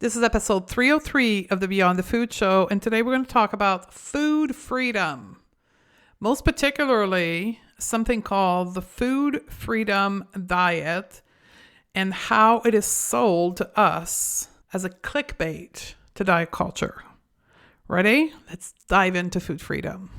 This is episode 303 of the Beyond the Food Show, and today we're going to talk about food freedom. Most particularly, something called the food freedom diet and how it is sold to us as a clickbait to diet culture. Ready? Let's dive into food freedom.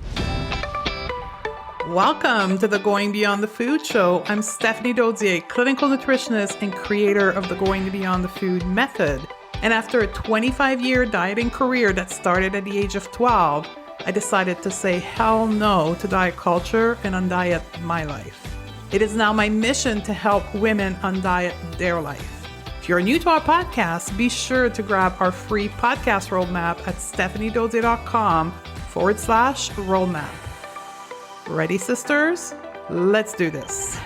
Welcome to the Going Beyond the Food Show. I'm Stephanie Dozier, clinical nutritionist and creator of the Going Beyond the Food method. And after a 25-year dieting career that started at the age of 12, I decided to say hell no to diet culture and undiet my life. It is now my mission to help women undiet their life. If you're new to our podcast, be sure to grab our free podcast roadmap at stephaniedozier.com/roadmap. Ready, sisters? Let's do this.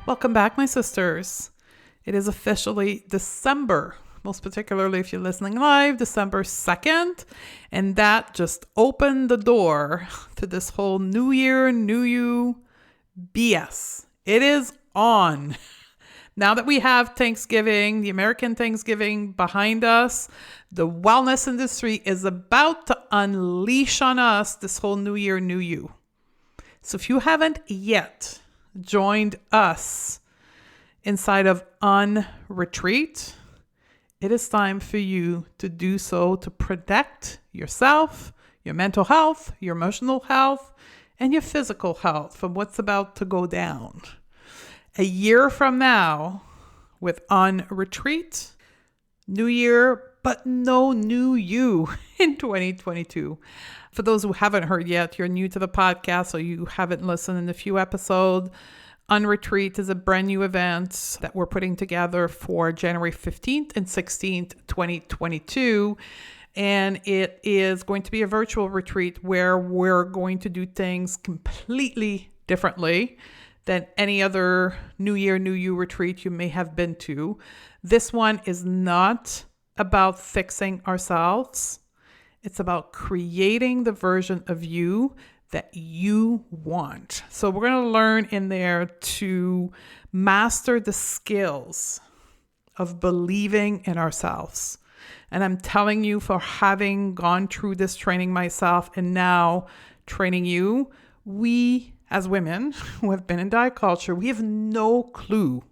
Welcome back, my sisters. It is officially December, most particularly if you're listening live, December 2nd. And that just opened the door to this whole New Year, New You BS. It is on. Now that we have Thanksgiving, the American Thanksgiving behind us, the wellness industry is about to unleash on us this whole New Year, New You. So if you haven't yet joined us inside of Unretreat, it is time for you to do so to protect yourself, your mental health, your emotional health, and your physical health from what's about to go down. A year from now, with Unretreat, New Year, but no new you in 2022. For those who haven't heard yet, you're new to the podcast, or you haven't listened in a few episodes, Unretreat is a brand new event that we're putting together for January 15th and 16th, 2022. And it is going to be a virtual retreat where we're going to do things completely differently than any other New Year, New You retreat you may have been to. This one is not about fixing ourselves. It's about creating the version of you that you want. So we're going to learn in there to master the skills of believing in ourselves. And I'm telling you, for having gone through this training myself and now training you, we as women who have been in diet culture, we have no clue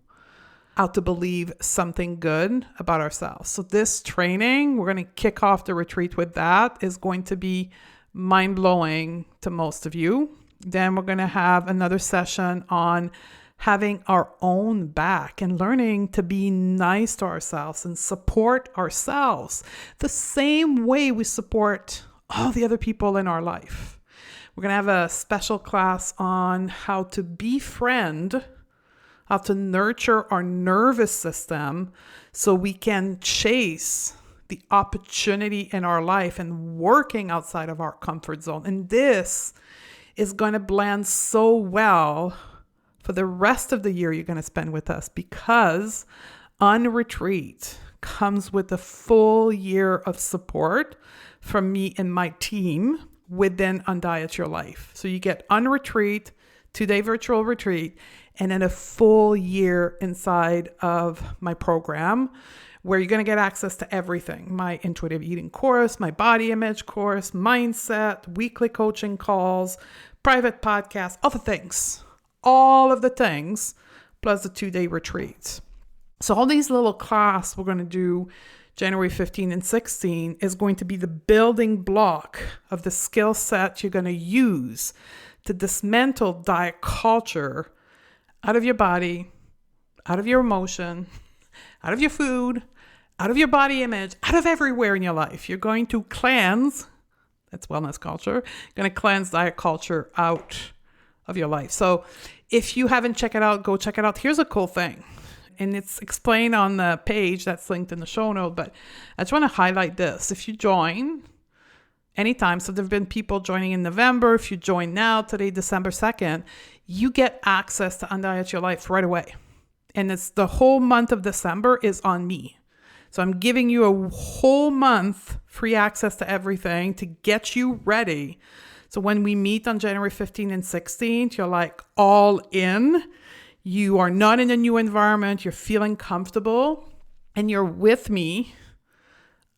how to believe something good about ourselves. So this training, we're going to kick off the retreat with that, is going to be mind-blowing to most of you. Then we're going to have another session on having our own back and learning to be nice to ourselves and support ourselves the same way we support all the other people in our life. We're going to have a special class on how to befriend, how to nurture our nervous system so we can chase the opportunity in our life and working outside of our comfort zone. And this is going to blend so well for the rest of the year you're going to spend with us, because Unretreat comes with a full year of support from me and my team within Undiet Your Life. So you get Unretreat, 2-day virtual retreat, and then a full year inside of my program where you're going to get access to everything. My intuitive eating course, my body image course, mindset, weekly coaching calls, private podcasts, all of the things, plus the 2-day retreats. So all these little classes we're going to do January 15 and 16 is going to be the building block of the skill set you're going to use to dismantle diet culture out of your body, out of your emotion, out of your food, out of your body image, out of everywhere in your life. You're going to cleanse, that's wellness culture, you're going to cleanse diet culture out of your life. So if you haven't checked it out, go check it out. Here's a cool thing. And it's explained on the page that's linked in the show note, but I just want to highlight this. If you join anytime, so there have been people joining in November, if you join now, today, December 2nd, you get access to Undiet Your Life right away. And it's the whole month of December is on me. So I'm giving you a whole month free access to everything to get you ready. So when we meet on January 15th and 16th, you're like all in. You are not in a new environment. You're feeling comfortable and you're with me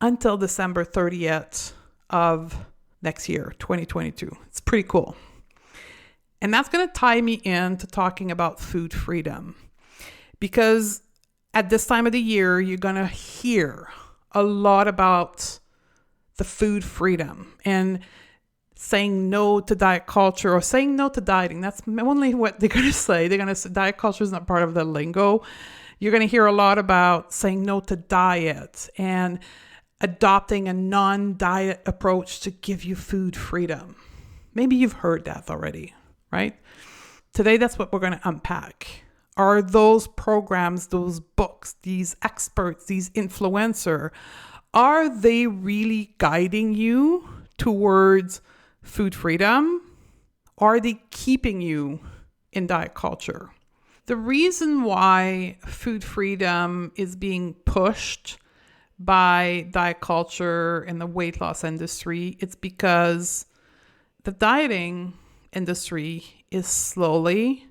until December 30th of next year, 2022. It's pretty cool. And that's going to tie me into talking about food freedom, because at this time of the year, you're going to hear a lot about the food freedom and saying no to diet culture or saying no to dieting. That's only what they're going to say. They're going to say diet culture is not part of the lingo. You're going to hear a lot about saying no to diet and adopting a non-diet approach to give you food freedom. Maybe you've heard that already, right? Today, that's what we're going to unpack. Are those programs, those books, these experts, these influencers, are they really guiding you towards food freedom? Or are they keeping you in diet culture? The reason why food freedom is being pushed by diet culture and the weight loss industry, it's because the dieting industry is slowly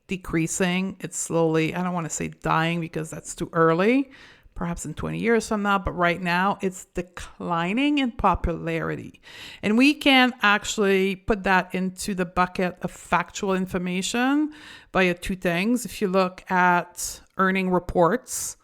decreasing. It's slowly, I don't want to say dying because that's too early, perhaps in 20 years from now, but right now it's declining in popularity. And we can actually put that into the bucket of factual information via two things. If you look at earning reports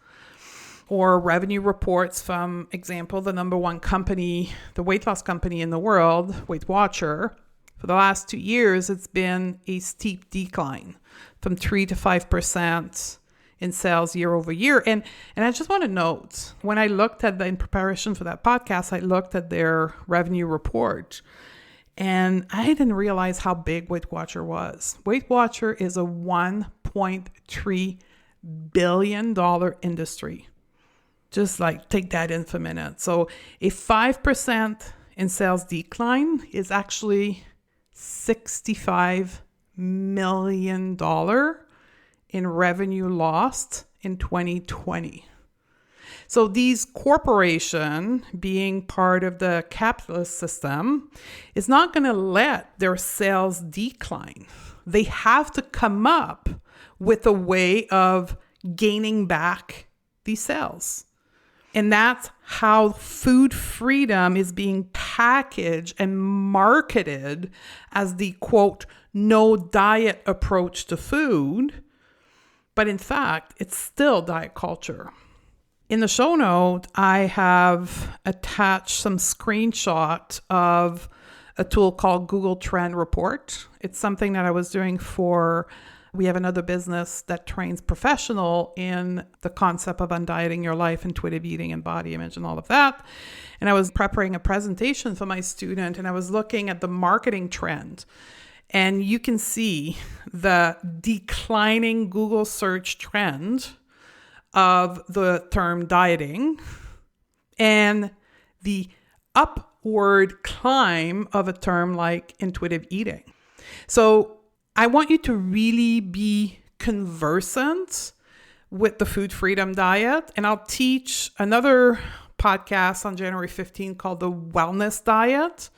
or revenue reports from, example, the number one company, the weight loss company in the world, Weight Watcher, for the last 2 years, it's been a steep decline from 3 to 5% in sales year over year. And I just want to note, when I looked at in preparation for that podcast, I looked at their revenue report and I didn't realize how big Weight Watcher was. Weight Watcher is a $1.3 billion industry. Just like take that in for a minute. So a 5% in sales decline is actually $65 million in revenue lost in 2020. So these corporations, being part of the capitalist system, is not going to let their sales decline. They have to come up with a way of gaining back these sales. And that's how food freedom is being packaged and marketed as the, quote, no diet approach to food. But in fact, it's still diet culture. In the show note, I have attached some screenshot of a tool called Google Trend Report. It's something that I was doing we have another business that trains professional in the concept of undieting your life, intuitive eating and body image and all of that. And I was preparing a presentation for my student and I was looking at the marketing trend. And you can see the declining Google search trend of the term dieting and the upward climb of a term like intuitive eating. So I want you to really be conversant with the food freedom diet. And I'll teach another podcast on January 15th called the wellness diet,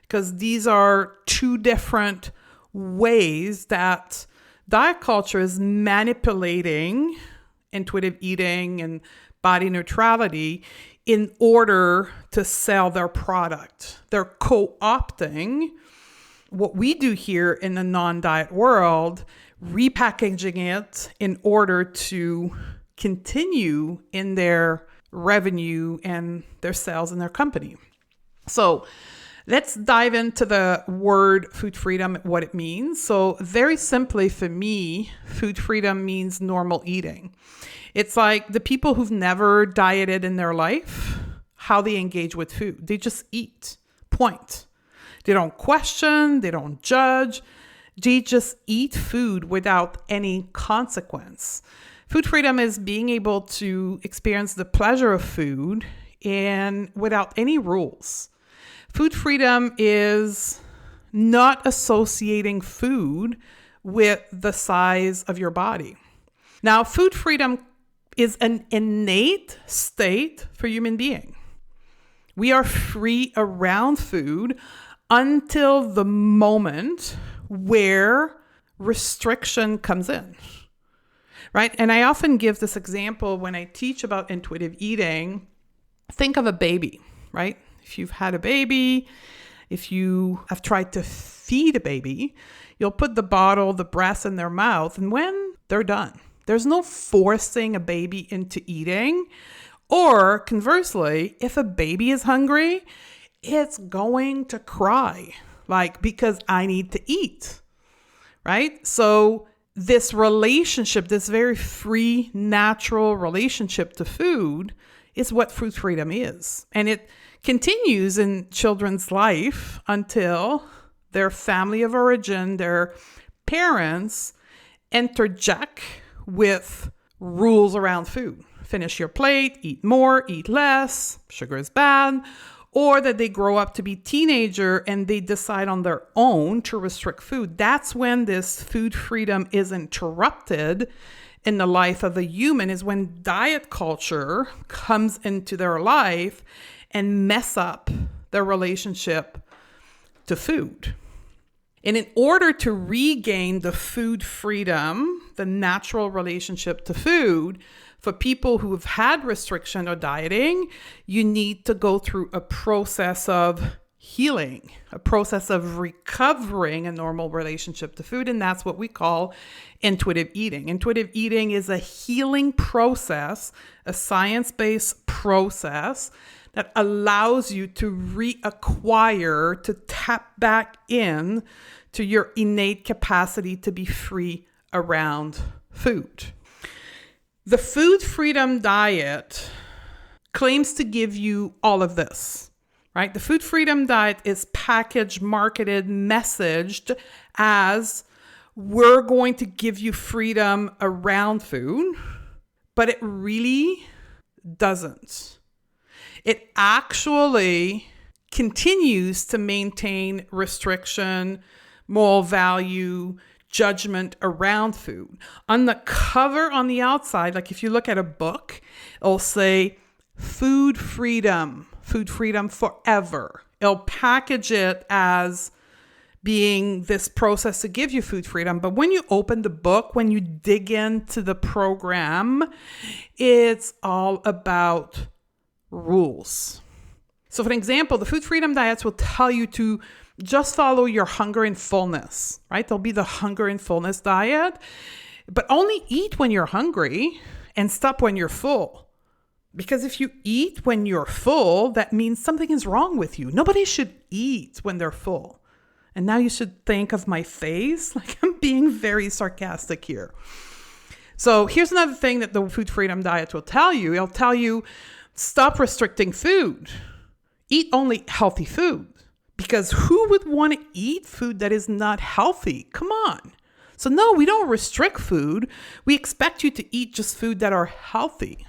because these are two different ways that diet culture is manipulating intuitive eating and body neutrality in order to sell their product. They're co-opting what we do here in the non-diet world, repackaging it in order to continue in their revenue and their sales in their company. So let's dive into the word food freedom, what it means. So very simply for me, food freedom means normal eating. It's like the people who've never dieted in their life, how they engage with food. They just eat, point. They don't question, they don't judge. They just eat food without any consequence. Food freedom is being able to experience the pleasure of food and without any rules. Food freedom is not associating food with the size of your body. Now, food freedom is an innate state for human being. We are free around food until the moment where restriction comes in, right? And I often give this example when I teach about intuitive eating. think of a baby, right? If you've had a baby, if you have tried to feed a baby, you'll put the bottle, the breast in their mouth, and when they're done, there's no forcing a baby into eating. Or conversely, if a baby is hungry, it's going to cry, like, because I need to eat, right? So this relationship, this very free, natural relationship to food is what food freedom is. And it continues in children's life until their family of origin, their parents, interject with rules around food. Finish your plate, eat more, eat less, sugar is bad. Or that they grow up to be teenager and they decide on their own to restrict food. That's when this food freedom is interrupted in the life of a human, is when diet culture comes into their life and mess up their relationship to food. And in order to regain the food freedom, the natural relationship to food, for people who have had restriction or dieting, you need to go through a process of healing, a process of recovering a normal relationship to food. And that's what we call intuitive eating. Intuitive eating is a healing process, a science-based process that allows you to reacquire, to tap back in to your innate capacity to be free around food. The food freedom diet claims to give you all of this, right? The food freedom diet is packaged, marketed, messaged as we're going to give you freedom around food, but it really doesn't. It actually continues to maintain restriction, moral value, judgment around food. On the cover on the outside, like if you look at a book, it'll say food freedom forever. It'll package it as being this process to give you food freedom. But when you open the book, when you dig into the program, it's all about rules. So for example, the food freedom diets will tell you to just follow your hunger and fullness, right? There'll be the hunger and fullness diet, but only eat when you're hungry and stop when you're full. Because if you eat when you're full, that means something is wrong with you. Nobody should eat when they're full. And now you should think of my face, like I'm being very sarcastic here. So here's another thing that the food freedom diet will tell you. It'll tell you, stop restricting food. Eat only healthy food. Because who would want to eat food that is not healthy? Come on. So no, we don't restrict food. We expect you to eat just food that are healthy.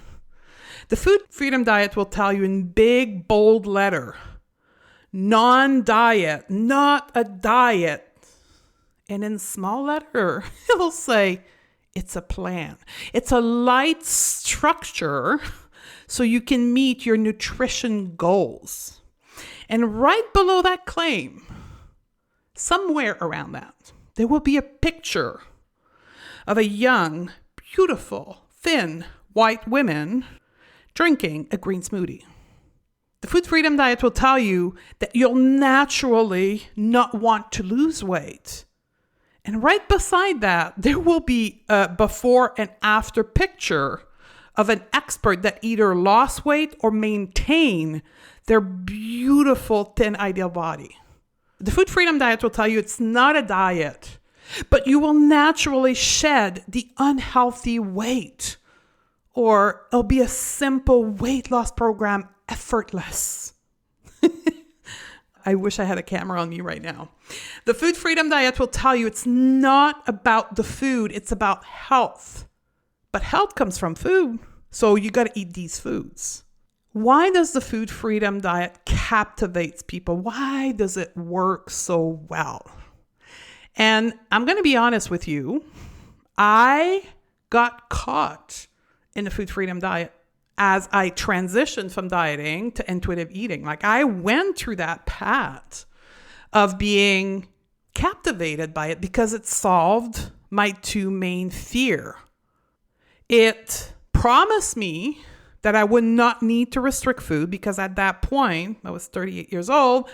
The food freedom diet will tell you in big, bold letter, non-diet, not a diet. And in small letter, it will say, it's a plan. It's a light structure so you can meet your nutrition goals. And right below that claim, somewhere around that, there will be a picture of a young, beautiful, thin, white woman drinking a green smoothie. The food freedom diet will tell you that you'll naturally not want to lose weight. And right beside that, there will be a before and after picture of an expert that either lost weight or maintained their beautiful, thin, ideal body. The food freedom diet will tell you it's not a diet, but you will naturally shed the unhealthy weight. Or it'll be a simple weight loss program, effortless. I wish I had a camera on me right now. The food freedom diet will tell you it's not about the food, it's about health. But health comes from food, so you got to eat these foods. Why does the food freedom diet captivate people? Why does it work so well? And I'm going to be honest with you. I got caught in the food freedom diet as I transitioned from dieting to intuitive eating. Like I went through that path of being captivated by it because it solved my two main fear. It promised me that I would not need to restrict food because at that point, I was 38 years old.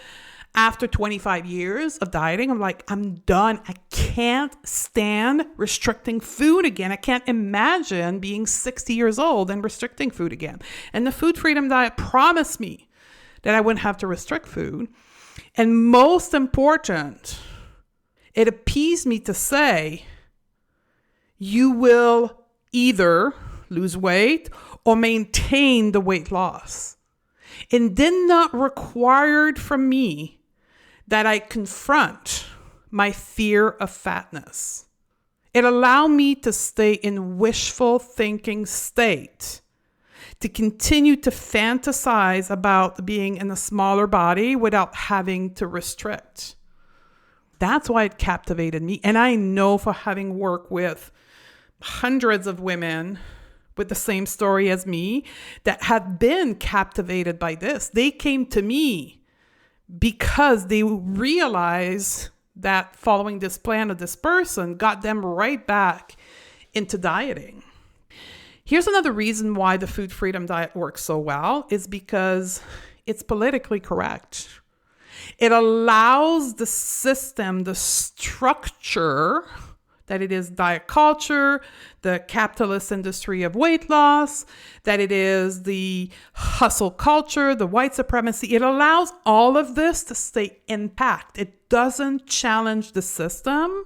After 25 years of dieting, I'm like, I'm done. I can't stand restricting food again. I can't imagine being 60 years old and restricting food again. And the Food Freedom Diet promised me that I wouldn't have to restrict food. And most important, it appeased me to say, you will either lose weight or maintain the weight loss. It did not require from me that I confront my fear of fatness. It allowed me to stay in wishful thinking state, to continue to fantasize about being in a smaller body without having to restrict. That's why it captivated me. And I know, for having worked with hundreds of women with the same story as me that have been captivated by this. They came to me because they realized that following this plan of this person got them right back into dieting. Here's another reason why the Food Freedom Diet works so well is because it's politically correct. It allows the system, the structure that it is diet culture, the capitalist industry of weight loss, that it is the hustle culture, the white supremacy. It allows all of this to stay intact. It doesn't challenge the system.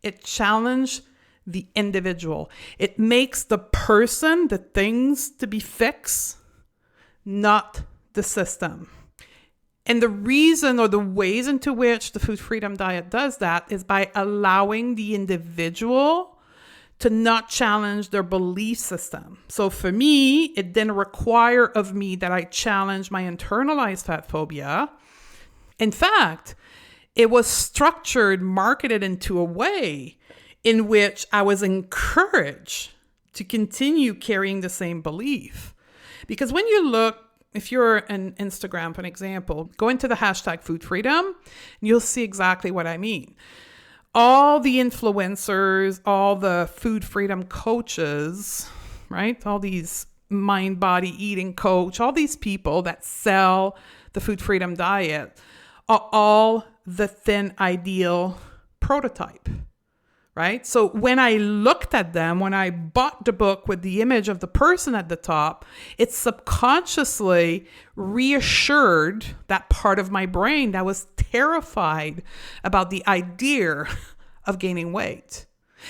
It challenges the individual. It makes the person, the things to be fixed, not the system. And the reason or the ways into which the Food Freedom Diet does that is by allowing the individual to not challenge their belief system. So for me, it didn't require of me that I challenge my internalized fat phobia. In fact, it was structured, marketed into a way in which I was encouraged to continue carrying the same belief. Because when you look, if you're on Instagram, for an example, go into the hashtag Food Freedom, and you'll see exactly what I mean. All the influencers, all the food freedom coaches, right? All these mind, body, eating coach, all these people that sell the Food Freedom Diet are all the thin ideal prototype. Right? So when I looked at them, when I bought the book with the image of the person at the top, it subconsciously reassured that part of my brain that was terrified about the idea of gaining weight.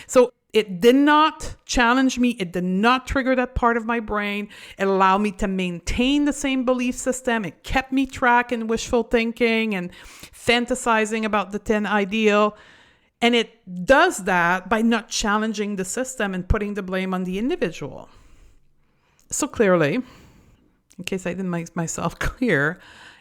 So it did not challenge me. It did not trigger that part of my brain. It allowed me to maintain the same belief system. It kept me track in wishful thinking and fantasizing about the thin ideal. And it does that by not challenging the system and putting the blame on the individual. So clearly, in case I didn't make myself clear,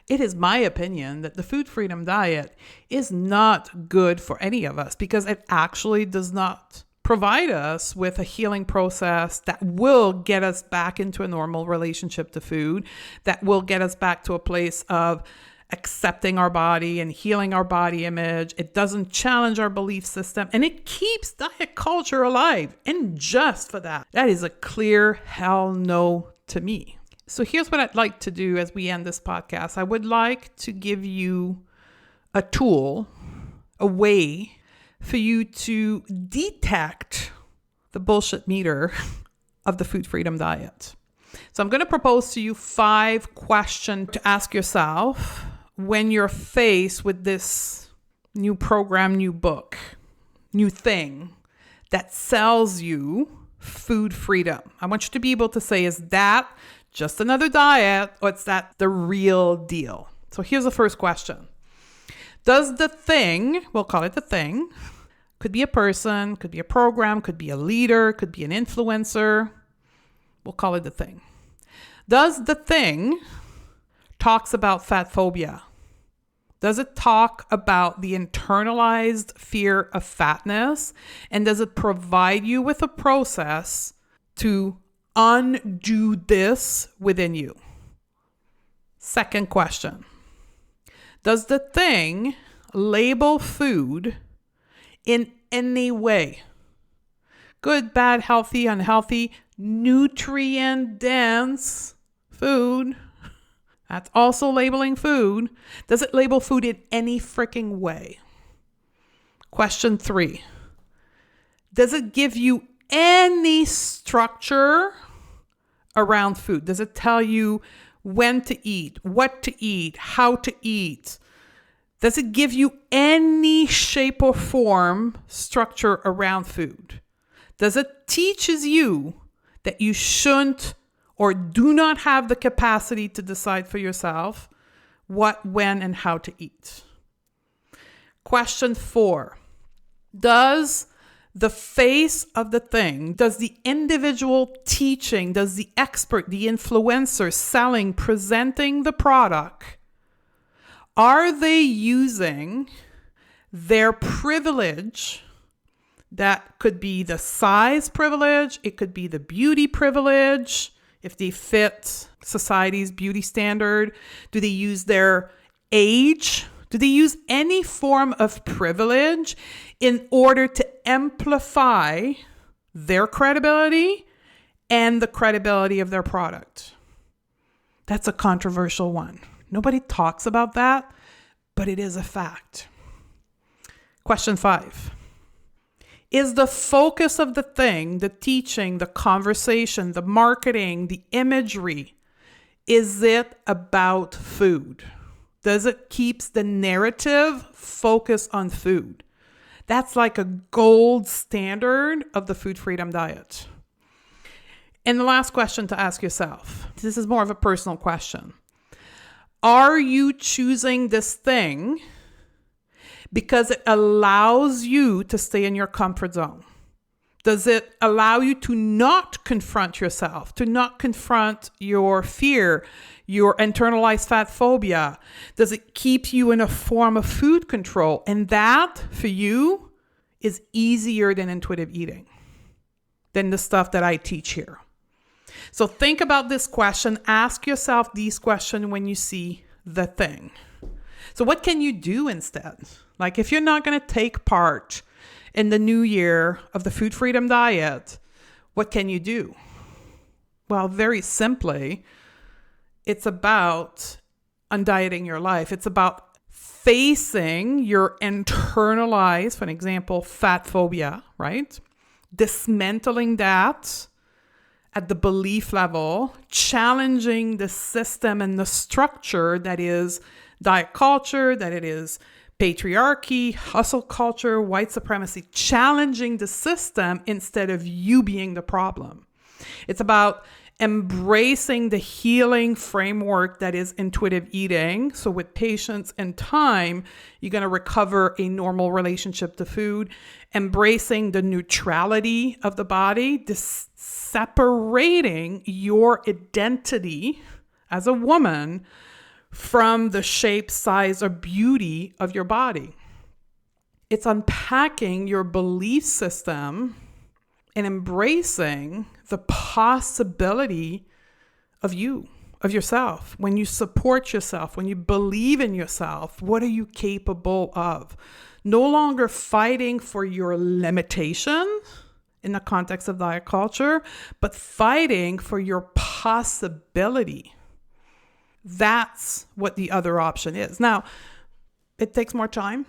it is my opinion that the Food Freedom Diet is not good for any of us because it actually does not provide us with a healing process that will get us back into a normal relationship to food, that will get us back to a place of accepting our body and healing our body image. It doesn't challenge our belief system, and it keeps diet culture alive. And just for that, that is a clear hell no to me. So here's what I'd like to do as we end this podcast. I would like to give you a tool, a way for you to detect the bullshit meter of the Food Freedom Diet. So I'm going to propose to you 5 questions to ask yourself when you're faced with this new program, new book, new thing that sells you food freedom. I want you to be able to say, is that just another diet or is that the real deal? So here's the first question. Does the thing, we'll call it the thing, could be a person, could be a program, could be a leader, could be an influencer. We'll call it the thing. Does the thing talks about fat phobia? Does it talk about the internalized fear of fatness? And does it provide you with a process to undo this within you? Second question. Does the thing label food in any way? Good, bad, healthy, unhealthy? nutrient-dense food. That's also labeling food. Does it label food in any freaking way? Question 3. Does it give you any structure around food? Does it tell you when to eat, what to eat, how to eat? Does it give you any shape or form structure around food? Does it teaches you that you shouldn't or do not have the capacity to decide for yourself what, when, and how to eat? Question 4. Does the face of the thing, does the individual teaching, does the expert, the influencer selling, presenting the product, are they using their privilege? That could be the size privilege, it could be the beauty privilege, if they fit society's beauty standard. Do they use their age? Do they use any form of privilege in order to amplify their credibility and the credibility of their product? That's a controversial one. Nobody talks about that, but it is a fact. Question 5. Is the focus of the thing, the teaching, the conversation, the marketing, the imagery, is it about food? Does it keep the narrative focused on food? That's like a gold standard of the food freedom diet. And the last question to ask yourself, this is more of a personal question. Are you choosing this thing because it allows you to stay in your comfort zone? Does it allow you to not confront yourself, to not confront your fear, your internalized fat phobia? Does it keep you in a form of food control? And that, for you, is easier than intuitive eating, than the stuff that I teach here. So think about this question. Ask yourself these questions when you see the thing. So what can you do instead? Like if you're not going to take part in the new year of the food freedom diet, what can you do? Well, very simply, it's about undieting your life. It's about facing your internalized, for example, fat phobia, right? Dismantling that at the belief level, challenging the system and the structure that is diet culture, that it is patriarchy, hustle culture, white supremacy, challenging the system instead of you being the problem. It's about embracing the healing framework that is intuitive eating. So with patience and time, you're going to recover a normal relationship to food, embracing the neutrality of the body, separating your identity as a woman from the shape, size, or beauty of your body. It's unpacking your belief system and embracing the possibility of you, of yourself. When you support yourself, when you believe in yourself, what are you capable of? No longer fighting for your limitation in the context of diet culture, but fighting for your possibility. That's what the other option is. Now, it takes more time.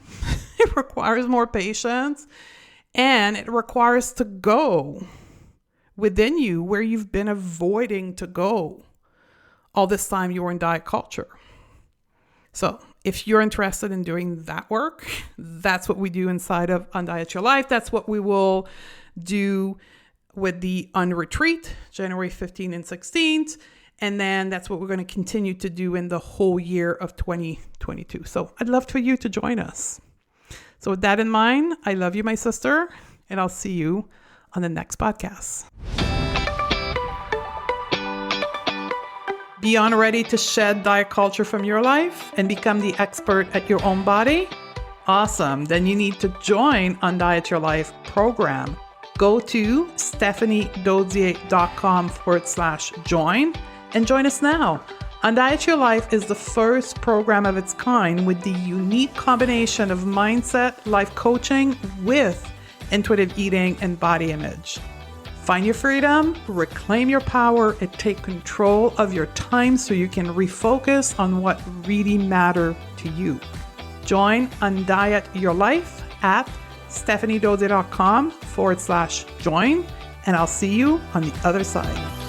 It requires more patience. And it requires to go within you where you've been avoiding to go all this time you were in diet culture. So if you're interested in doing that work, that's what we do inside of Undiet Your Life. That's what we will do with the Unretreat, January 15th and 16th. And then that's what we're going to continue to do in the whole year of 2022. So I'd love for you to join us. So with that in mind, I love you, my sister, and I'll see you on the next podcast. Beyond ready to shed diet culture from your life and become the expert at your own body? Awesome. Then you need to join Undiet Your Life program. Go to stephaniedodier.com/join and join us now. Undiet Your Life is the first program of its kind with the unique combination of mindset, life coaching with intuitive eating and body image. Find your freedom, reclaim your power, and take control of your time so you can refocus on what really matters to you. Join Undiet Your Life at stephaniedode.com/join, and I'll see you on the other side.